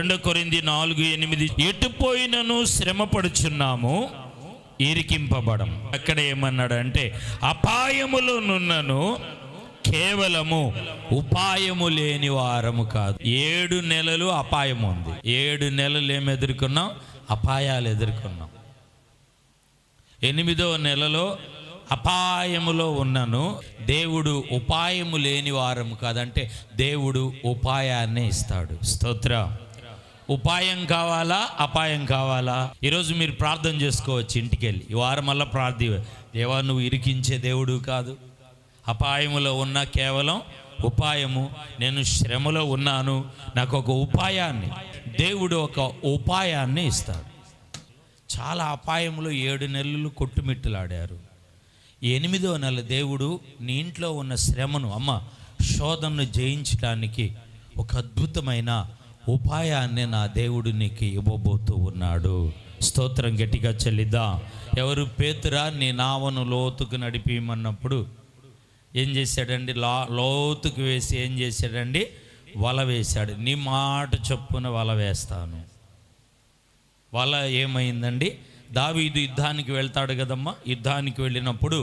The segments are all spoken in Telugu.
2 కొరింథీ 4:8 ఎటుపోయినను శ్రమపడుచున్నాము, ఇరికింపబడం. అక్కడ ఏమన్నాడంటే అపాయములోనున్నను, కేవలము ఉపాయము లేని వారము కాదు. 7 నెలలు అపాయం ఉంది. 7 నెలలు ఏమి ఎదుర్కొన్నాం? అపాయాలు ఎదుర్కొన్నాం. 8వ నెలలో అపాయములో ఉన్నను, దేవుడు ఉపాయము లేని వారము కాదంటే దేవుడు ఉపాయాన్నే ఇస్తాడు. స్తోత్రం. ఉపాయం కావాలా, అపాయం కావాలా? ఈరోజు మీరు ప్రార్థన చేసుకోవచ్చు ఇంటికి వెళ్ళి. ఈ వారం వల్ల దేవా నువ్వు ఇరికించే దేవుడు కాదు, అపాయములో ఉన్న కేవలం ఉపాయము. నేను శ్రమలో ఉన్నాను, నాకు ఒక ఉపాయాన్ని, దేవుడు ఒక ఉపాయాన్ని ఇస్తాడు. చాలా అపాయంలో 7 నెలలు కొట్టుమిట్టులాడారు. 8వ నెల దేవుడు నీ ఇంట్లో ఉన్న శ్రమను, శోధనను జయించడానికి ఒక అద్భుతమైన ఉపాయాన్ని నా దేవుడు నీకు ఇవ్వబోతూ ఉన్నాడు. స్తోత్రం. గట్టిగా చెల్లిద్దాం. ఎవరు? పేతురా నీ నావను లోతుకు నడిపిమన్నప్పుడు ఏం చేశాడండి? లోతుకు వేసి ఏం చేశాడండి? వల వేశాడు. నీ మాట చొప్పున వల వేస్తాను. వల ఏమైందండి? దావీదు యుద్ధానికి వెళ్తాడు కదమ్మా. యుద్ధానికి వెళ్ళినప్పుడు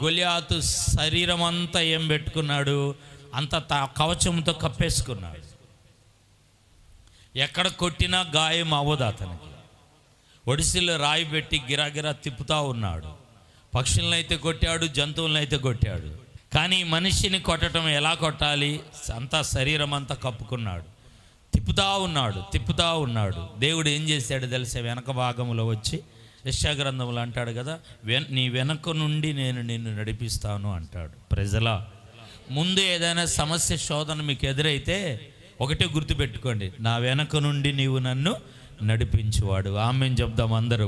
గొలియాతు శరీరం అంతా ఏం పెట్టుకున్నాడు? అంత కవచంతో కప్పేసుకున్నాడు. ఎక్కడ కొట్టినా గాయం అవ్వదు అతనికి. ఒడిసిలో రాయి పెట్టి గిరాగిరా తిప్పుతూ ఉన్నాడు. పక్షులను అయితే కొట్టాడు, జంతువులను అయితే కొట్టాడు. కానీ మనిషిని కొట్టడం ఎలా కొట్టాలి? అంతా శరీరం అంతా కప్పుకున్నాడు. తిప్పుతా ఉన్నాడు. దేవుడు ఏం చేశాడు తెలిసే? వెనక భాగంలో వచ్చి యెషయా గ్రంథంలో అంటాడు కదా, నీ వెనక నుండి నేను నిన్ను నడిపిస్తాను అంటాడు. ప్రజలా, ముందు ఏదైనా సమస్య, శోధన మీకు ఎదురైతే ఒకటే గుర్తుపెట్టుకోండి, నా వెనక నుండి నీవు నన్ను నడిపించువాడు. ఆమేన్ చెప్దాం అందరూ.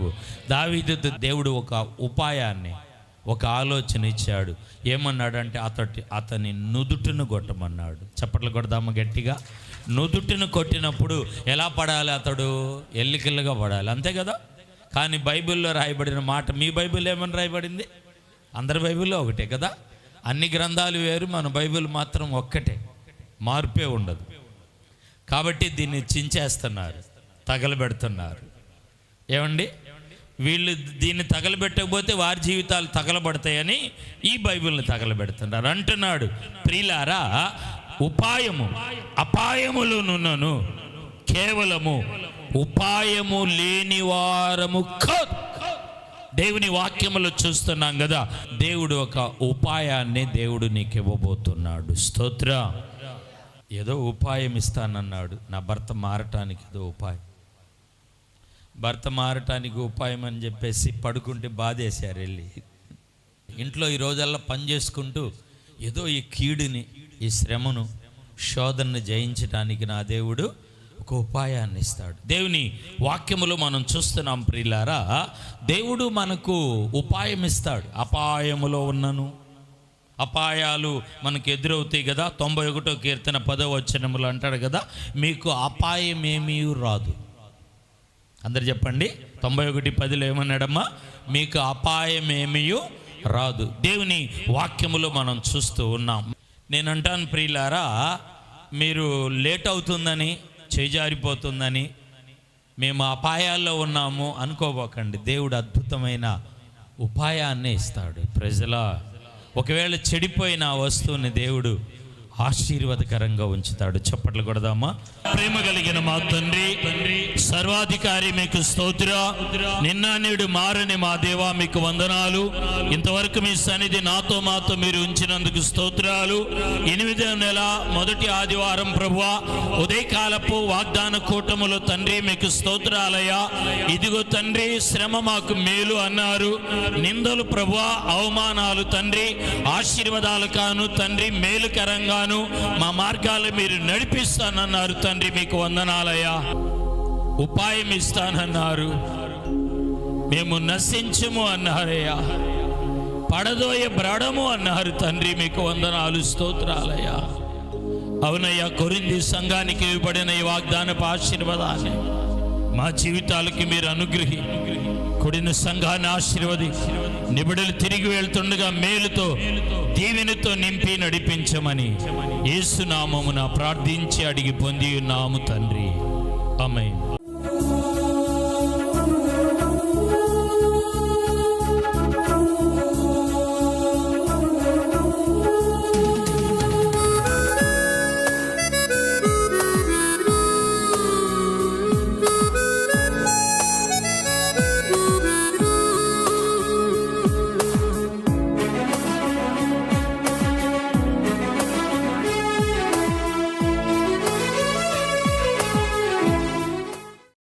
దావీదు దేవుడు ఒక ఉపాయాన్ని, ఒక ఆలోచన ఇచ్చాడు. ఏమన్నాడంటే అతని నుదుటిని కొట్టమన్నాడు. చప్పట్లు కొడదామా గట్టిగా? నుదుటిని కొట్టినప్పుడు ఎలా పడాలి? అతడు ఎల్లికిల్లుగా పడాలి, అంతే కదా. కానీ బైబిల్లో రాయబడిన మాట, మీ బైబిల్ ఏమని రాయబడింది? అందరి బైబిల్లో ఒకటే కదా. అన్ని గ్రంథాలు వేరు, మన బైబిల్ మాత్రం ఒక్కటే, మార్పే ఉండదు. కాబట్టి దీన్ని చించేస్తున్నారు, తగలబెడుతున్నారు. ఏమండి? వీళ్ళు దీన్ని తగలబెట్టకపోతే వారి జీవితాలు తగలబడతాయని ఈ బైబిల్ని తగలబెడుతున్నారు. అంటున్నాడు, ప్రియులారా, అపాయములోనున్నను, కేవలము ఉపాయము లేని వారము కాదు. దేవుని వాక్యములో చూస్తున్నాం కదా, దేవుడు ఒక ఉపాయాన్ని దేవుడు నీకు ఇవ్వబోతున్నాడు. స్తోత్ర. ఏదో ఉపాయం ఇస్తానన్నాడు. నా భర్త మారటానికి ఏదో ఉపాయం, భర్త మారటానికి ఉపాయం అని చెప్పేసి పడుకుంటే బాధేశారు. వెళ్ళి ఇంట్లో ఈ రోజల్లా పని చేసుకుంటూ ఏదో ఈ కీడుని, ఈ శ్రమను, శోధనను జయించడానికి నా దేవుడు ఒక ఉపాయాన్ని ఇస్తాడు. దేవుని వాక్యములో మనం చూస్తున్నాం ప్రియులారా, దేవుడు మనకు ఉపాయం ఇస్తాడు. అపాయములో ఉన్నను, అపాయాలు మనకు ఎదురవుతాయి కదా. 91వ కీర్తన 10వ వచనములో అంటాడు కదా, మీకు అపాయం ఏమీ రాదు. అందరు చెప్పండి. 91:10 ఏమన్నాడమ్మా? మీకు అపాయం ఏమీ రాదు. దేవుని వాక్యములో మనం చూస్తూ ఉన్నాం. నేను అంటాను ప్రియులారా, మీరు లేట్ అవుతుందని, చేజారిపోతుందని, మేము అపాయాల్లో ఉన్నాము అనుకోబోకండి. దేవుడు అద్భుతమైన ఉపాయాన్ని ఇస్తాడు. ప్రజలా, ఒకవేళ చెడిపోయిన వస్తువుని దేవుడు ఆశీర్వాదకరంగా ఉంచుతాడు. చప్పట్లు కొడదామా? ప్రేమ కలిగిన మా తండ్రి, సర్వాధికారి, మీకు స్తోత్ర. నిన్న నేడు మారని మా దేవా, మీకు వందనాలు. ఇంతవరకు మీ సన్నిధి మాతో మీరు ఉంచినందుకు స్తోత్రాలు. 8వ నెల మొదటి ఆదివారం ప్రభువా, ఉదయకాలపు వాగ్దాన కూటములో తండ్రి మీకు స్తోత్రాలయ్యా. ఇదిగో తండ్రి, శ్రమ మాకు మేలు అన్నారు. నిందలు ప్రభువా, అవమానాలు తండ్రి ఆశీర్వాదాలు కాను తండ్రి, మేలుకరంగా మా మార్గాలు మీరు నడిపిస్తానన్నారు తండ్రి, మీకు వందనాలయ్యా. ఉపాయం ఇస్తానన్నారు, మేము నశించము అన్నారయ్యా. పడదోయ బ్రడము అన్నారు తండ్రి, మీకు వందనాలు, స్తోత్రాలయ్యా. అవునయ్యా, కొరింథీ సంఘానికి ఇవ్వబడిన ఈ వాగ్దానపు ఆశీర్వాదాన్ని మా జీవితాలకి మీరు అనుగ్రహించి కూడిన సంఘాన్ని ఆశీర్వది, నిబిడలు తిరిగి వెళ్తుండగా మేలుతో, దీవెనతో నింపి నడిపించమని యేసు నామమున ప్రార్థించి అడిగి పొంది ఉన్నాము తండ్రి. ఆమేన్.